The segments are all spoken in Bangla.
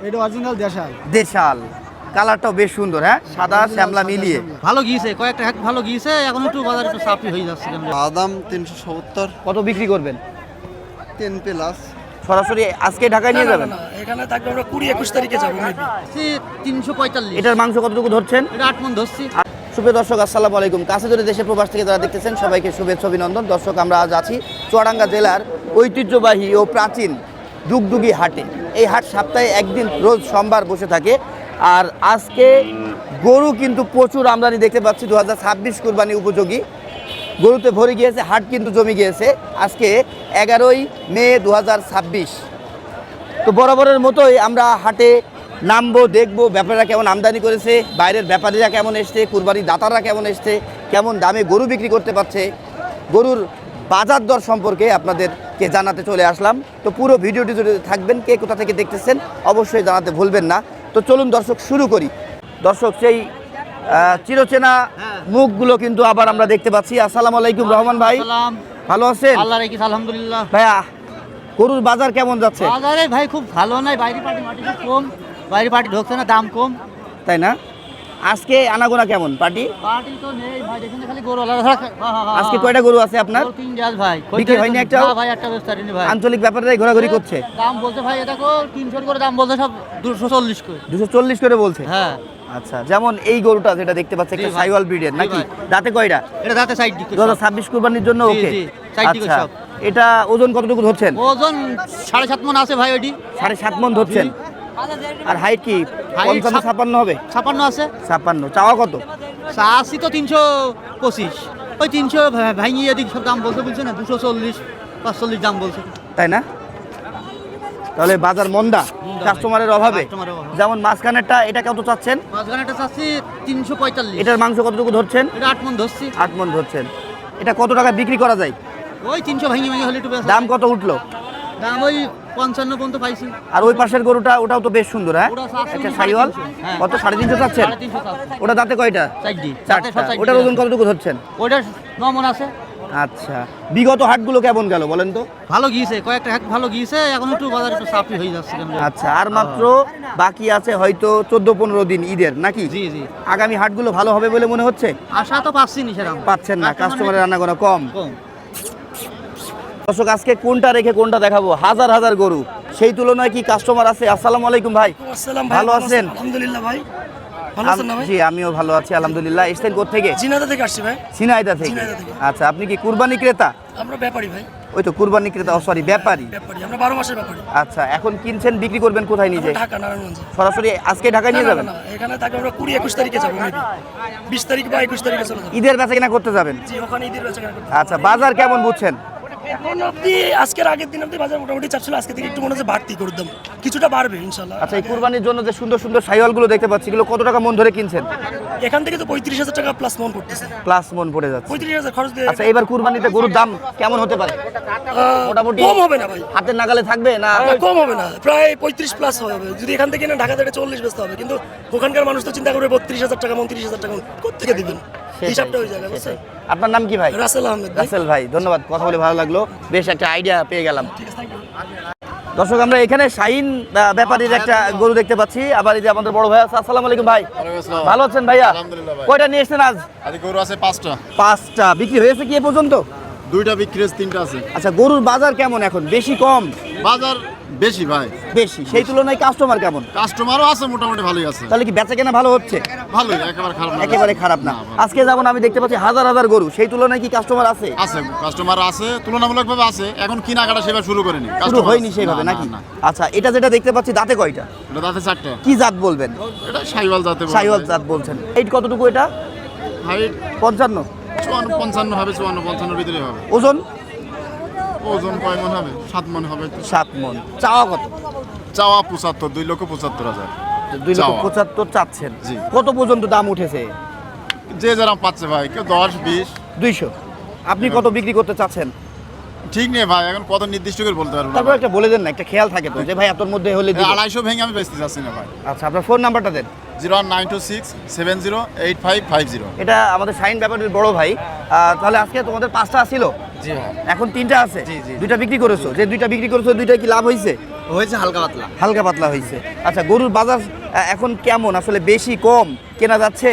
এটা অরিজিনাল দেশাল। দেশাল কালারটাও বেশ সুন্দর, হ্যাঁ সাদা শ্যামলা মিলিয়ে। ভালো গিয়েছে, কয়েকটা ভালো গিয়েছে, এখন একটু বাজার একটু চাপি হয়ে যাচ্ছে। দাম 370। কত বিক্রি করবেন? 10 প্লাস। সরাসরি আজকে ঢাকায় নিয়ে যাবেন? এখানে থাকবে, আমরা 20-21 তারিখে যাবো। 345। এটার মাংস কতটুকু ধরছেন? এটা 8 মণ ধরছি। সুপ্রিয় দর্শক, আসসালামু আলাইকুম। কাছে দূরে দেশের প্রবাস থেকে যারা দেখতেছেন সবাইকে শুভেচ্ছা অভিনন্দন। দর্শক, আমরা আজ আছি চুয়াডাঙ্গা জেলার ঐতিহ্যবাহী ও প্রাচীন দুগদুগি হাটে। এই হাট সপ্তাহে একদিন রোজ সোমবার বসে থাকে। আর আজকে গরু কিন্তু প্রচুর আমদানি দেখতে পাচ্ছি। 2026 কুরবানি উপযোগী গরুতে ভরে গিয়েছে, হাট কিন্তু জমে গিয়েছে। আজকে 11ই মে 2026। তো বরাবরের মতোই আমরা হাটে নামবো, দেখবো ব্যাপারীরা কেমন আমদানি করেছে, বাইরের ব্যাপারীরা কেমন এসছে, কুরবানির দাতাররা কেমন এসছে, কেমন দামে গরু বিক্রি করতে পারছে, গরুর বাজার দর সম্পর্কে আপনাদেরকে জানাতে চলে আসলাম। তো পুরো ভিডিওটি যদি থাকবেন, কে কোথা থেকে দেখতেছেন অবশ্যই জানাতে ভুলবেন না। তো চলুন দর্শক শুরু করি। দর্শক, সেই চিরচেনা মুখগুলো কিন্তু আবার আমরা দেখতে পাচ্ছি। আসসালামু আলাইকুম রহমান ভাই, ভালো আছেন? আল্লাহ রাখিস, আলহামদুলিল্লাহ। ভাইয়া, গরুর বাজার কেমন যাচ্ছে? বাজারে ভাই খুব ভালো নাই, বাইরে পার্টি খুব কম, বাইরে পার্টি ঢুকছে না, দাম কম, তাই না? আজকে আনাগোনা কেমন পার্টি? পার্টি তো নেই ভাই, দেখেন খালি গরু আলাদা। আজকে কয়টা গরু আছে আপনার? 3 জাল ভাই। বিক্রি হয়নি একটাও? না ভাই, একটা ব্যবস্থা নেই ভাই। আঞ্চলিক ব্যাপারে ঘোরাঘুরি করছে। দাম বলছে ভাই, এটা 300 করে দাম বলছে, সব 240 করে। 240 করে বলছে? হ্যাঁ। আচ্ছা, যেমন এই গরুটা যেটা দেখতে পাচ্ছি একটা জি ভাই। সাইওয়াল ব্রিডের নাকি? জি ভাই। দাঁতে কয়টা? এটা দাঁতে সাইড দিকে। 2026 কুরবানির জন্য জি, ওকে। জি, সাইড দিকে আচ্ছা, সব। এটা ওজন কতটুকু ধরছেন? ওজন 7.5 মণ আছে ভাই। ওইটি 7.5 মণ ধরছেন। আর হাইট কি Height 55-56 হবে? 56 আছে। 56। চাওয়া কত? চাষি তো 325, ওই 300 ভাঙিয়ে এদিক সব দাম বলছে, বলছে না 240 45 দাম বলছে, তাই না? তাহলে বাজার মন্দা, কাস্টমারের অভাবে। কাস্টমারের অভাবে। যেমন মাঝখানেরটা, এটা কত চাচ্ছেন? মাঝখানেটা চাষি 345। এটার মাংস কতটুকু ধরছেন? এটা 8 মণ ধরছি। 8 মণ ধরছেন। এটা কত টাকা বিক্রি করা যায়? ওই 300 ভাঙিয়ে হলে একটু বেশি। দাম কত উঠলো? দাম ওই 55 পর্যন্ত পাইছি। আর ওই পাশের গরুটা, ওটাও তো বেশ সুন্দর, হ্যাঁ ওটা চাচ্ছি একটা সাইওয়াল। 350, হ্যাঁ। কত? 350 চাচ্ছেন? 350 চাচ্ছি। ওটা দাঁতে কয়টা? চারটি। চারটা। ওটার ওজন কতটুকু ধরছেন? ওইটা 9 মণ আছে। আচ্ছা, বিগত হাটগুলো কেমন গেল বলেন তো? ভালো গিয়েছে, কয়েকটা ভালো গিয়েছে, এখন একটু বাজার একটু চাপি হয়ে যাচ্ছে। আচ্ছা, আর মাত্র বাকি আছে হয়তো 14-15 দিন ঈদের নাকি? জি জি। আগামী হাটগুলো ভালো হবে বলে মনে হচ্ছে? আশা তো পাচ্ছি নি সেরকম। পাচ্ছেন না, কাস্টমারের আনাগোনা কম। কম। দর্শক, আজকে কোনটা রেখে কোনটা দেখাবো? হাজার হাজার গরু, সেই তুলনায় কি কাস্টমার আছে? আসসালামু আলাইকুম ভাই, আসসালাম ভাই, ভালো আছেন? আলহামদুলিল্লাহ ভাই। ভালো আছেন না ভাই? জি, আমিও ভালো আছি আলহামদুলিল্লাহ। এসছেন কোত্থেকে? জিনাদা থেকে আসছি ভাই। সিনাইদা থেকে। ঝিনাইদহ থেকে। আচ্ছা, আপনি কি কুরবানি ক্রেতা? আমরা ব্যাপারী ভাই। ওই তো কুরবানি ক্রেতা, সরি ব্যাপারী। ব্যাপারী, আমরা 12 মাসের ব্যাপারী। আচ্ছা, এখন কিনছেন, বিক্রি করবেন কোথায় নিজে? ঢাকা নারায়ণগঞ্জে। সরাসরি আজকে ঢাকায় নিয়ে যাবেন? না, এখানে থাকবে, আমরা 20-21 তারিখে যাবো। 20 তারিখ বা 21 তারিখে চলে যাবো। ঈদের বেচা কিনা করতে যাবেন? জি, ওখানে ঈদের বেচাকেনা করতে। আচ্ছা, বাজার কেমন বুঝছেন? এখন অবধি, আজকের আগের দিন অবধি বাজার মোটামুটি চাপ ছিল, আজকে থেকে একটু মনে হচ্ছে বাড়তি করে দাম, কিছুটা বাড়বে ইনশাল্লাহ। আচ্ছা, এই কুরবানির জন্য যে সুন্দর সুন্দর সাইওয়ালগুলো দেখতে পাচ্ছি, এগুলো কত টাকা মন ধরে কিনছেন? এখান থেকে তো 35,000 টাকা প্লাস মন পড়তেছে। প্লাস মন পড়ে যাচ্ছে। 35,000 খরচ দিয়ে। আচ্ছা, এবার কুরবানিতে গরুর দাম কেমন হতে পারে? মোটামুটি কম হবে না ভাই, হাতের নাগালে থাকবে না? কম হবে না, প্রায় 35 প্লাস হবে। যদি এখান থেকে না ঢাকা থেকে 40 বেচতে হবে, কিন্তু ওখানকার মানুষ তো চিন্তা করবে 32,000 টাকা মন, 30,000 টাকা মন কোথেকে দিবেন, হিসাবটা হয়ে যাবে। বুঝছেন? আপনার নাম কি ভাই? রাসেল আহমেদ ভাই। রাসেল ভাই, ধন্যবাদ, কথা বলে ভালো লাগলো, বেশ একটা আইডিয়া পেয়ে গেলাম। দর্শক, আমরা এখানে শাহিন ব্যাপারীর একটা গরু দেখতে পাচ্ছি। আবার এই যে আমাদের বড় ভাই আছে। আসসালামু আলাইকুম ভাই, ভালো আছেন ভাইয়া? আলহামদুলিল্লাহ ভাই। কয়টা নিয়ে এসেছেন আজ? আজ গরু আছে 5টা। 5টা বিক্রি হয়েছে কি এ পর্যন্ত? 2টা বিক্রি হয়েছে, 3টা আছে। আচ্ছা, গরুর বাজার কেমন এখন? বেশি কম? বাজার বেশি ভাই। বেশি, সেই তুলনায় কাস্টমার কেমন? কাস্টমারও আছে, মোটামুটি ভালোই আছে। তাহলে কি বেচা কেনা ভালো হচ্ছে? ভালোই, একেবারে খারাপ না। একেবারে খারাপ না। ভালো। আজকে যেমন আমি দেখতে পাচ্ছি হাজার হাজার গরু, সেই তুলনায় কি কাস্টমার আছে? আছে, কাস্টমার আছে, তুলনামূলকভাবে আছে। এখন কেনাকাটা সেভাবে শুরু করেনি, শুরু কাস্টমার হয়নি আছে। সেইভাবে না, নাকি? না, না। আচ্ছা, এটা যেটা দেখতে পাচ্ছি দাঁতে কয়টা? এটা দাঁতে 4টা। কি জাত বলবেন? এটা সাইওয়াল জাতে বলে। সাইওয়াল জাত বলছেন। এইট কতটুকু এটা? হাইট 55। 55 হবে, 54-55 ভিতরে হবে। ওজন? ওজন কয় মন হবে? 7 মন হবে। 7 মণ। চাওয়া কত? চাওয়া 75, 2,75,000। 2,75,000 চাচ্ছেন। জি। কত পর্যন্ত দাম উঠেছে? যে যারা পাচ্ছে ভাই, কেউ 10, 20। 200। আপনি কত বিক্রি করতে চাচ্ছেন? ঠিক নেই ভাই, এখন কত নির্দিষ্ট করে বলতে পারবো না তারপর ভাই। একটা বলে দেন না, একটা খেয়াল থাকে তো যে ভাই এতর মধ্যে হলে দিব। 250 ভেঙে আমি বেচতে চাচ্ছি না ভাই। আচ্ছা, আপনার ফোন নাম্বারটা দেন। 01926708550। এটা আমাদের শাহিন ব্যাপারীর বড় ভাই। তাহলে আজকে তোমাদের 5টা ছিল, জি ভাই। এখন 3টা আছে। জি, জি। 2টা বিক্রি করেছো, যে 2টা বিক্রি করেছো 2টাই কি লাভ হয়েছে? হয়েছে হালকা পাতলা। হালকা পাতলা হয়েছে। আচ্ছা, গরুর বাজার এখন কেমন, আসলে বেশি কম কেনা যাচ্ছে?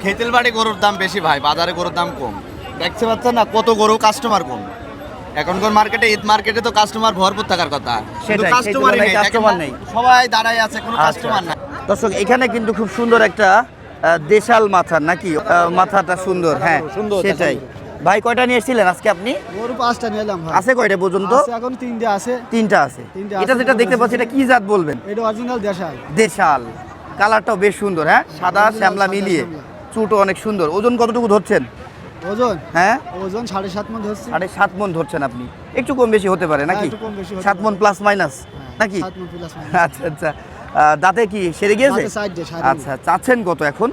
খেতেল বাড়ি গরুর দাম বেশি ভাই, বাজারে গরুর দাম কম। দেখতে পাচ্ছেন না কত গরু, কাস্টমার কম। এখনকার মার্কেটে, ঈদ মার্কেটে তো কাস্টমার ভরপুর থাকার কথা, কিন্তু সেটাই, কাস্টমারই সেই নেই, তুলনায় কাস্টমার নেই। সবাই দাঁড়ায় আছে, কোনো আচ্ছা, কাস্টমার নাই। দর্শক এখানে কিন্তু খুব সুন্দর একটা দেশাল মাথা নাকি, মাথাটা সুন্দর, হ্যাঁ সেটাই। ভাই কয়টা নিয়ে এসেছিলেন আজকে আপনি? গরু 5টা নিয়ে এলাম ভাই। আছে কয়টা পর্যন্ত? আছে এখন 3টা আছে। 3টা আছে। তিনটে এটা আছে, যেটা দেখতে পাচ্ছি এটা কি জাত বলবেন? এটা অরিজিনাল দেশাল। দেশাল, কালারটাও বেশ সুন্দর, হ্যাঁ সাদা শ্যামলা সাদা মিলিয়ে, শ্যামলা। চুটও অনেক সুন্দর। ওজন কতটুকু ধরছেন? ওজন হ্যাঁ ওজন 7.5 মণ হচ্ছে। 7.5 মণ ধরছেন আপনি, একটু কম বেশি হতে পারে নাকি? একটু কম বেশি হতে 7 মণ প্লাস মাইনাস নাকি? 7 মণ প্লাস মাইনাস। আচ্ছা আচ্ছা, দাঁতে কি সেরে গিয়েছে? দাঁতে side দিয়ে, side আচ্ছা, চাচ্ছেন কত এখন?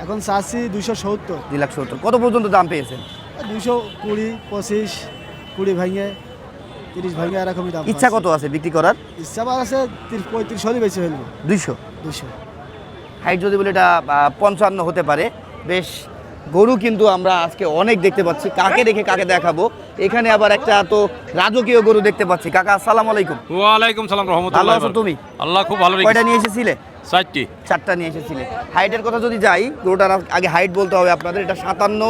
এখন চাচ্ছি 270। 2,70,000। কত পর্যন্ত দাম পেয়েছেন? 220, 25, 20 ভাঙে, 30 ভাঙে, এরকমই দাম। ইচ্ছা কত আছে বিক্রি করার? ইচ্ছা আছে 35 হলে বেশি ফেলবো। 200। 200। হাইট যদি বলে এটা 55 হতে পারে। বেশ, গরু কিন্তু আমরা আজকে অনেক দেখতে পাচ্ছি, কাকে রেখে কাকে দেখাবো। এখানে আবার একটা তো রাজকীয় গরু দেখতে পাচ্ছি। কাকা আসসালামু আলাইকুম। ওয়ালাইকুম সালাম ভালো রহমতুল্লাহ। আছো তুমি? আল্লাহ খুব ভালো কয়টা রেখেছে। নিয়ে এসেছিলে? 4টি। 4টা নিয়ে এসেছিলে। হাইটের কথা যদি যাই, গরুটার আগে হাইট বলতে হবে আপনাদের। এটা 57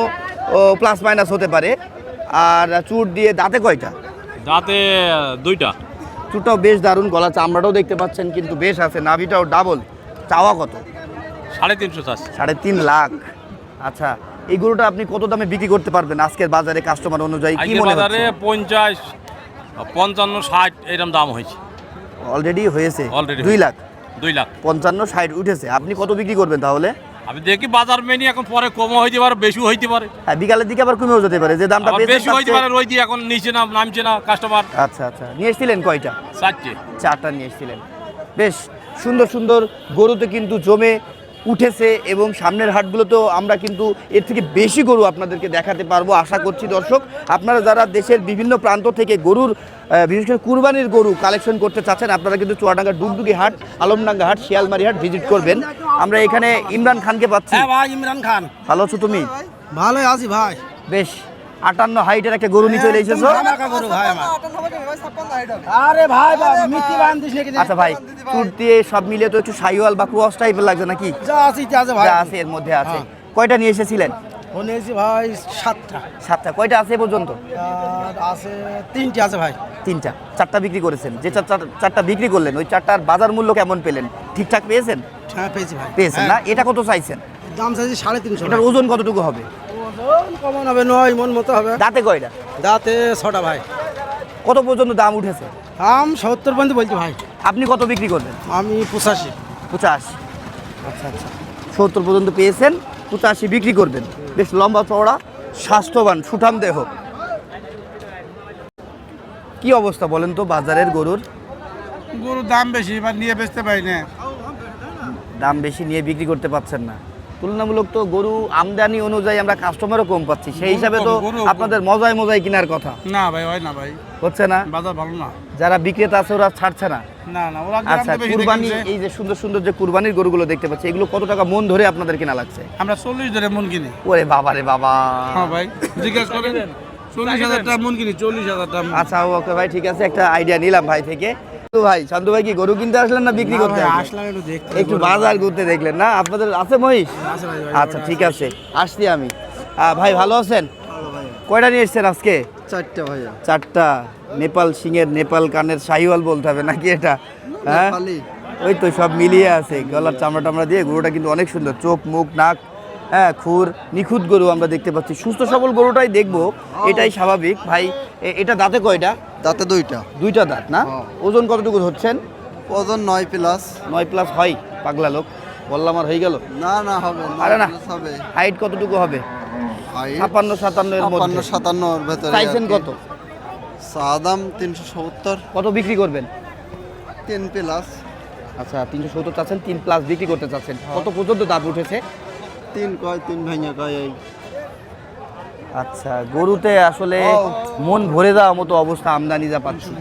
প্লাস মাইনাস হতে পারে। আর চুট দিয়ে দাঁতে কয়টা? দাঁতে 2টা। চুটটাও বেশ দারুণ, গলা চামড়াটাও দেখতে পাচ্ছেন কিন্তু বেশ আছে, নাভিটাও ডাবল। চাওয়া কত? 350 চাচ্ছে। 3.5 লাখ। আচ্ছা, এই গরুটা আপনি কত দামে বিক্রি করতে পারবেন আজকের বাজারে কাস্টমার অনুযায়ী কি আজকের মনে বাজারে হচ্ছে? 50, 55, 60 এরকম দাম হয়েছে। অলরেডি হয়েছে Already 2 লাখ। 2 লাখ। 55, 60 উঠেছে। আপনি কত বিক্রি করবেন তাহলে? আমি দেখি বাজার মেনি, এখন পরে কমও হইতে পারে, বেশিও হইতে পারে। হ্যাঁ, বিকালের দিকে আবার কমেও যেতে পারে, যে দামটা আবার পেয়েছেন বেশি হইতে তার পারে, চেয়ে- রই দিয়ে এখন নিচে না, নামছে না কাস্টমার। আচ্ছা আচ্ছা, নিয়ে এসেছিলেন কয়টা? 4টি। 4টা নিয়ে এসেছিলেন। বেশ সুন্দর সুন্দর গরুতে কিন্তু জমে উঠেছে, এবং সামনের হাটগুলোতেও আমরা কিন্তু এর থেকে বেশি গরু আপনাদেরকে দেখাতে পারবো আশা করছি। দর্শক, আপনারা যারা দেশের বিভিন্ন প্রান্ত থেকে গরুর বিশেষ করে কুরবানির গরু কালেকশন করতে চাচ্ছেন, আপনারা কিন্তু চুয়াডাঙ্গা ডুগডুগি হাট, আলমডাঙ্গা হাট, শিয়ালমারি হাট ভিজিট করবেন। আমরা এখানে ইমরান খানকে পাচ্ছি। ভাই ইমরান খান। ভালো আছো তুমি? ভালোই আছি ভাই। বেশ 58 হাইটের একটা গরু নিয়ে চলে এসেছো। গরু ভাই আমার। আরে ভাই মিথ্যি বান্ধিস নাকি? আচ্ছা ভাই, চুট দিয়ে সব মিলিয়ে তো একটু সাইওয়াল বা ক্রস টাইপের লাগছে নাকি? যা আছে তা আছে ভাই। যা আছে এর মধ্যে আছে। কয়টা নিয়ে এসেছিলেন? বলেছি ভাই 7টা। 7টা। কয়টা আছে এ পর্যন্ত? আর আছে 3টি আছে ভাই। 3টা। 4টা বিক্রি করেছেন। যে 4টা বিক্রি করলেন, ওই 4টার বাজার মূল্য কেমন পেলেন? ঠিকঠাক পেয়েছেন? হ্যাঁ পেয়েছি ভাই। পেয়েছেন না? এটা কত চাইছেন? দাম চাইছি 350। এটার ওজন কতটুকু হবে? ওজন কমন হবে, 9 মণ মতো হবে। দাঁতে কয়টা? দাঁতে 6টা ভাই। কত পর্যন্ত দাম উঠেছে? দাম 70 পর্যন্ত বলছি ভাই। আপনি কত বিক্রি করবেন? আমি 85। 50। আচ্ছা আচ্ছা, 70 পর্যন্ত পেয়েছেন, 85 বিক্রি করবেন। বেশ লম্বা চওড়া, স্বাস্থ্যবান, সুঠাম দেহ। কি অবস্থা বলেন তো বাজারের গরুর? গরুর দাম বেশি, এবার নিয়ে বেচতে পারি না। দাম বেশি নিয়ে বিক্রি করতে পারছেন না। তুলনামূলক তো গরু আমদানি অনুযায়ী আমরা কাস্টমারও কম পাচ্ছি, সেই হিসাবে তো গরু কম। আপনাদের মজায় মজায় কেনার কথা না ভাই, হয় না ভাই, হচ্ছে না। বাজার ভালো না। যারা বিক্রেতা আছে ওরা ছাড়ছে না। না না, ওরা আচ্ছা, গ্রামে বেশি কুরবানি, দেখেছে। এই যে সুন্দর সুন্দর যে কুরবানির গরুগুলো দেখতে পাচ্ছি, এগুলো কত টাকা মন ধরে আপনাদের কেনা লাগছে? আমরা 40 ধরে মন কিনি। ওরে বাবা রে বাবা। হ্যাঁ ভাই, জিজ্ঞেস করেন। 40,000 টাকা মন কিনি, 40,000 টাকা। আচ্ছা ওকে ভাই, ঠিক আছে, একটা আইডিয়া নিলাম ভাই থেকে। তো ভাই শান্তু ভাই কি গরু কিনতে আসলেন না বিক্রি করতে আসলেন? আসলাম একটু দেখতে। একটু বাজার ঘুরতে দেখলেন না? আপনাদের আছে মহিষ? আছে ভাই, আচ্ছা ঠিক আছে, আসছি আমি। ভাই ভালো আছেন? কয়টা নিয়ে এসছেন আজকে? 4টা ভাইয়া। 4টা। নেপাল সিংয়ের, নেপাল কানের শাহিওয়াল বলতে হবে নাকি এটা? হ্যাঁ, ওই তো সব মিলিয়ে আছে, গলার চামড়া টামড়া দিয়ে। গরুটা কিন্তু অনেক সুন্দর, চোখ মুখ নাক, হ্যাঁ খুর, নিখুঁত গরু আমরা দেখতে পাচ্ছি। সুস্থ সবল গরুটাই দেখবো, এটাই স্বাভাবিক। ভাই এটা দাঁতে কয়টা? দাঁতে 2টা। 2টা দাঁত না? ওজন কতটুকু ধরছেন? ওজন 9 প্লাস। 9 প্লাস হয়? পাগলা লোক বললাম, আর হয়ে গেল? না না হবে না। আরে না, হবে। হাইট কতটুকু হবে? 56 57 এর মধ্যে। 57 এর ভিতরে। চাইছেন কত? সাদাম 370। কত বিক্রি করবেন? 3 প্লাস। আচ্ছা 370 চাচ্ছেন, 3 প্লাস বিক্রি করতে চাচ্ছেন। কত পর্যন্ত দাম উঠেছে? 3 কয়, 3 ভাঙা কয় এই। আচ্ছা, গরুতে আসলে মন ভরে দেওয়ার মতো অবস্থা আমদানি যা পাচ্ছি।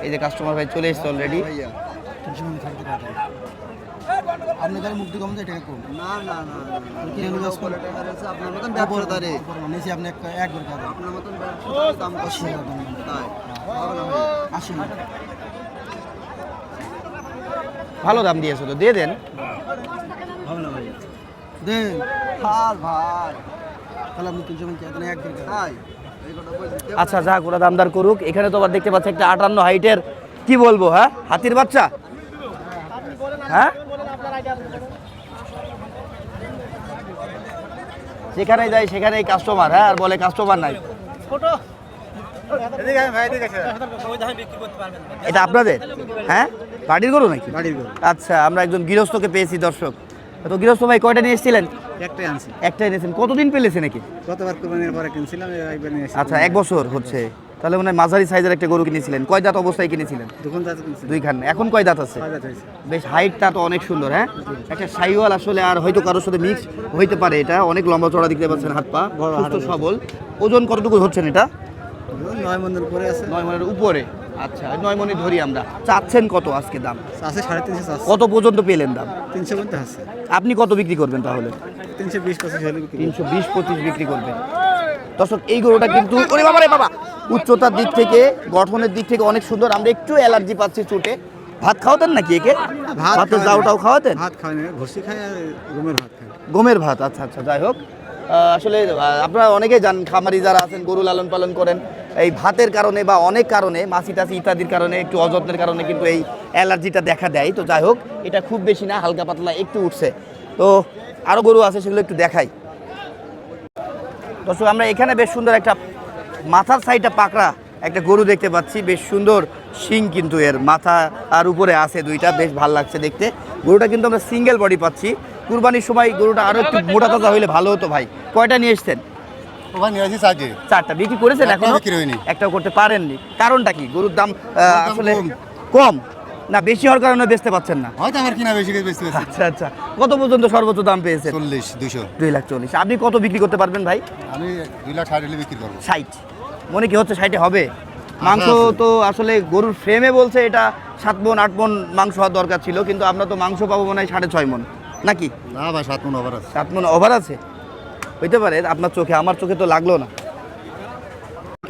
এই যে কাস্টমার ভাই চলে এসেছে অলরেডি। আপনি তার মুক্তি কম যায় টাকা কম। না না না, কি হলো গাছ করে? আপনার মতন ব্যবসাদারে, নিচে আপনি একবার কাজ। আপনার মতন ব্যবসাদারে দাম 80 তাই হবে না ভাই। 80 ভালো দাম দিয়েছে তো, দিয়ে দেন। হবে না ভাই দেন ভাই। তাহলে আপনি 350 এক দিন আচ্ছা যা ওরা দামদার করুক। এখানে তো আবার দেখতে পাচ্ছি একটা 58 হাইটের, কি বলবো, হ্যাঁ হাতির বাচ্চা, হ্যাঁ যেখানে যাই সেখানেই কাস্টমার, হ্যাঁ আর বলে কাস্টমার নাই। এটা আপনাদের, হ্যাঁ বাড়ির গরু নাকি? বাড়ির গরু। আচ্ছা, আমরা একজন গৃহস্থকে পেয়েছি দর্শক। তো গৃহস্থ ভাই কয়টা নিয়ে এসেছিলেন? একটাই আনছি, একটাই নিয়েছেন। কতদিন পেলেছে নাকি? গতবার কোরবানির পরে কিনছিলাম, একবার নিয়ে এসেছি। আচ্ছা, 1 বছর হচ্ছে। তাহলে মনে হয় মাঝারি সাইজের একটা গরু কিনেছিলেন। কয় দাঁত অবস্থায় কিনেছিলেন? দোকান দাঁত কিনছি, 2 খান। এখন কয় দাঁত আছে? 6 দাঁত হয়েছে। বেশ হাইটটা তো অনেক সুন্দর, হ্যাঁ একটা সাইওয়াল আসলে, আর হয়তো কারোর সাথে মিক্স হইতে পারে। এটা অনেক লম্বা চড়া দেখতে পাচ্ছেন, হাত পা বড় সুস্থ হাড়ের। সবল। ওজন কতটুকু হচ্ছেন এটা? 9 মনের পরে আছে, 9 মনের উপরে। আচ্ছা, 9 মনে ধরি আমরা। চাচ্ছেন কত আজকে দাম? আছে 350 আছে, কত পর্যন্ত পেলেন দাম? 300 পর্যন্ত আছে। আপনি কত বিক্রি করবেন তাহলে? 320-25 হলে বিক্রি করব। 320-25 বিক্রি করবেন। দর্শক, এই গরুটা কিন্তু ওরে বাবা রে বাবা, উচ্চতার দিক থেকে, গঠনের দিক থেকে অনেক সুন্দর। আমরা একটু অ্যালার্জি পাচ্ছি চুটে। ভাত খাওয়াতেন নাকি একে? ভাতের খাওয়াই জাউটাও খাওয়াতেন? ভাত খাওয়াই না, ভুসি খাই আর গমের ভাত খাই। গমের ভাত। আচ্ছা আচ্ছা, যাই হোক। আসলে আপনারা অনেকেই জানেন, খামারি যারা আছেন, গরু লালন পালন করেন, এই ভাতের কারণে বা অনেক কারণে, মাছি টাছি ইত্যাদির কারণে, একটু অযত্নের কারণে কিন্তু এই অ্যালার্জিটা দেখা দেয়। তো যাই হোক, এটা খুব বেশি না, হালকা পাতলা একটু উঠছে। তো আরও গরু আছে, সেগুলো একটু দেখাই। দর্শক, আমরা এখানে বেশ সুন্দর একটা মাথার সাইডটা পাকড়া একটা গরু দেখতে পাচ্ছি। বেশ সুন্দর শিং কিন্তু এর, মাথা আর উপরে আছে দুইটা, বেশ ভালো লাগছে দেখতে। গরুটা কিন্তু আমরা সিঙ্গেল বডি পাচ্ছি। কুরবানির সময় গরুটা আরো একটু মোটা তাজা হইলে ভালো হতো ভাই। কয়টা নিয়ে এসছেন? ওখানে নিয়ে আসি চারটে। 4টা বিক্রি করেছেন? একটাও এখনো বিক্রি হয়নি। একটাও করতে পারেননি। কারণটা কি? গরুর দাম দাম আসলে কম। কম না বেশি হওয়ার কারণে বেচতে পাচ্ছেন না? হয়তো আমার কিনা বেশি করে বেচতে পারছি। আচ্ছা আচ্ছা, কত পর্যন্ত সর্বোচ্চ দাম পেয়েছেন? 40-200। 2,40,000। আপনি কত বিক্রি করতে পারবেন ভাই? আমি 2,60,000 হলে বিক্রি করবো। 60। মনে কি হচ্ছে 60 হবে? মাংস তো আসলে গরুর ফ্রেমে বলছে এটা 7 মণ 8 মণ মাংস হওয়ার দরকার ছিল, কিন্তু আমরা তো মাংস পাবো মনে হয় 6.5 মণ নাকি? না ভাই, 7 মণ ওভার আছে। 7 মণ ওভার আছে? হইতে পারে আপনার চোখে, আমার চোখে তো লাগলো না।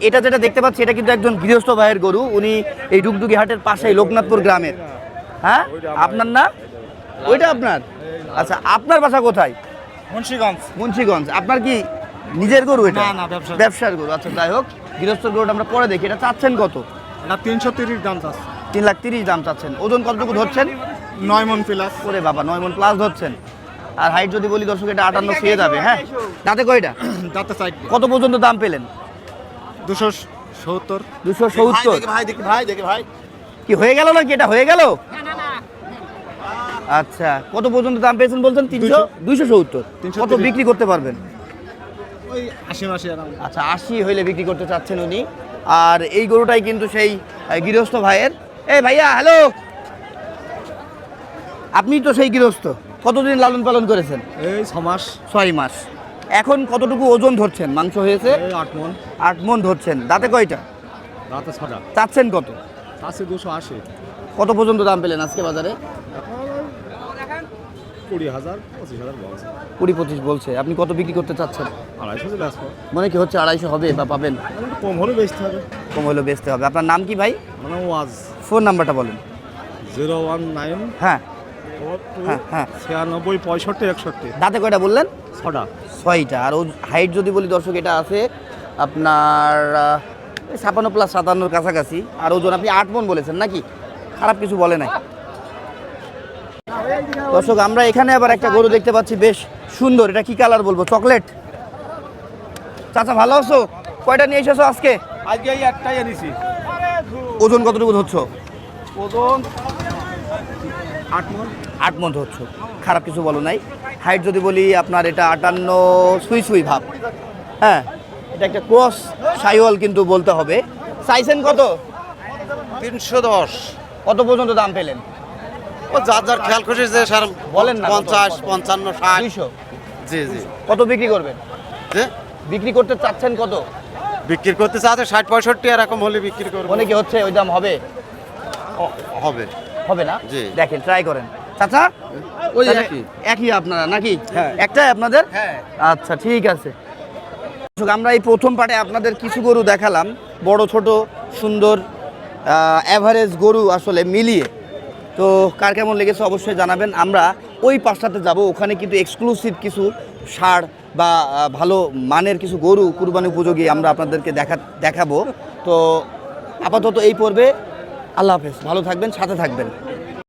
এটা যেটা দেখতে পাচ্ছি, এটা কিন্তু একজন গৃহস্থ ভাইয়ের গরু। উনি এই ডুগডুগি হাটের পাশেই লোকনাথপুর গ্রামের। হ্যাঁ, আপনার না? ওইটা আপনার? আচ্ছা, আপনার বাসা কোথায়? মুন্সিগঞ্জ। মুন্সিগঞ্জ। আপনার কি নিজের গরু এটা? না, না, ব্যবসার। ব্যবসার গরু। আচ্ছা, যাই হোক, গৃহস্থর গরুটা আমরা পরে দেখি। এটা চাচ্ছেন কত? এটা 330 দাম চাচ্ছে। 3,30,000 দাম চাচ্ছেন। ওজন কতটুকু ধরছেন? 9 মণ প্লাস। ওরে বাবা, 9 মণ প্লাস ধরছেন। আর হাইট যদি বলি দর্শক, এটা 58 ছুঁয়ে যাবে। হ্যাঁ, তাতে কয়টা? দাঁতে চারটে। কত পর্যন্ত দাম পেলেন? 270। 270। ভাই দেখি ভাই, দেখি ভাই। কি হয়ে গেল নাকি? এটা হয়ে গেল? আচ্ছা, কত পর্যন্ত দাম পেয়েছেন বলছেন? 270। কত বিক্রি করতে পারবেন? ওই 80 আরাম। আচ্ছা, 80 হইলে বিক্রি করতে চাচ্ছেন উনি। আর এই গরুটাই কিন্তু সেই গৃহস্থ ভাইয়ের। এই ভাইয়া, হ্যালো, আপনি তো সেই গৃহস্থ। কতদিন লালন পালন করেছেন? এই 6 মাস। 6 মাস। এখন কতটুকু ওজন ধরছেন? মাংস হয়েছে এই 8 মণ। 8 মণ ধরছেন। দাঁতে কয়টা? দাঁতে 6টা। চাচ্ছেন কত? আছে 280। কত পর্যন্ত দাম পেলেন আজকে বাজারে? 20,000 25,000 বলছে। 20-25 বলছে। আপনি কত বিক্রি করতে চাচ্ছেন? 250 ব্যস্ত। মনে কি হচ্ছে 250 হবে বা পাবেন? কম হলে বেচতে হবে। কম হলেও বেচতে হবে। আপনার নাম কি ভাই? মানে ওয়াজ ফোন নাম্বারটা বলেন। 019 হ্যাঁ হ্যাঁ হ্যাঁ। 96 65 61। দাঁতে কয়টা বললেন? 6টা। 6টা। আর হাইট যদি বলি দর্শক, এটা আছে আপনার 56+57 কাছাকাছি। আর ওজন আপনি 8 মণ বলেছেন নাকি? খারাপ কিছু বলে নাই দর্শক। আমরা এখানে আবার একটা গরু দেখতে পাচ্ছি, বেশ সুন্দর। এটা কি কালার বলবো? চকলেট। চাচা ভালো আছো? কয়টা নিয়ে এসেছো আজকে? আজকে এই একটাই এনেছি। ওজন কতটুকু ধরছো? ওজন 8 মণ। 8 মণ ধরছো। খারাপ কিছু বলো নাই। হাইট যদি বলি আপনার এটা 58 সুই সুই ভাব। হ্যাঁ, এটা একটা ক্রস সাইওয়াল কিন্তু বলতে হবে। চাইছেন কত? 310। কত পর্যন্ত দাম পেলেন? ও যার যার খেয়াল খুশি যে স্যার বলেন না। 50 55 60। 200। জি জি। কত বিক্রি করবেন? যে বিক্রি করতে চাচ্ছেন কত? বিক্রি করতে চাচ্ছে 60 65 এরকম হলে বিক্রি করব। মনে কি হচ্ছে ওই দাম হবে? হবে। হবে না? জি। দেখেন, ট্রাই করেন। চাচা ওই তাহলে একই। একই আপনারা নাকি? হ্যাঁ। একটাই আপনাদের? হ্যাঁ। আচ্ছা, ঠিক আছে। দর্শক, আমরা এই প্রথম পার্টে আপনাদের কিছু গরু দেখালাম, বড় ছোট সুন্দর অ্যাভারেজ গরু আসলে মিলিয়ে। তো কার কেমন লেগেছে অবশ্যই জানাবেন। আমরা ওই পাশটাতে যাব, ওখানে কিন্তু এক্সক্লুসিভ কিছু ষাঁড় বা ভালো মানের কিছু গরু কুরবানি উপযোগী আমরা আপনাদেরকে দেখাবো। তো আপাতত এই পর্বে আল্লাহ হাফেজ, ভালো থাকবেন, সাথে থাকবেন।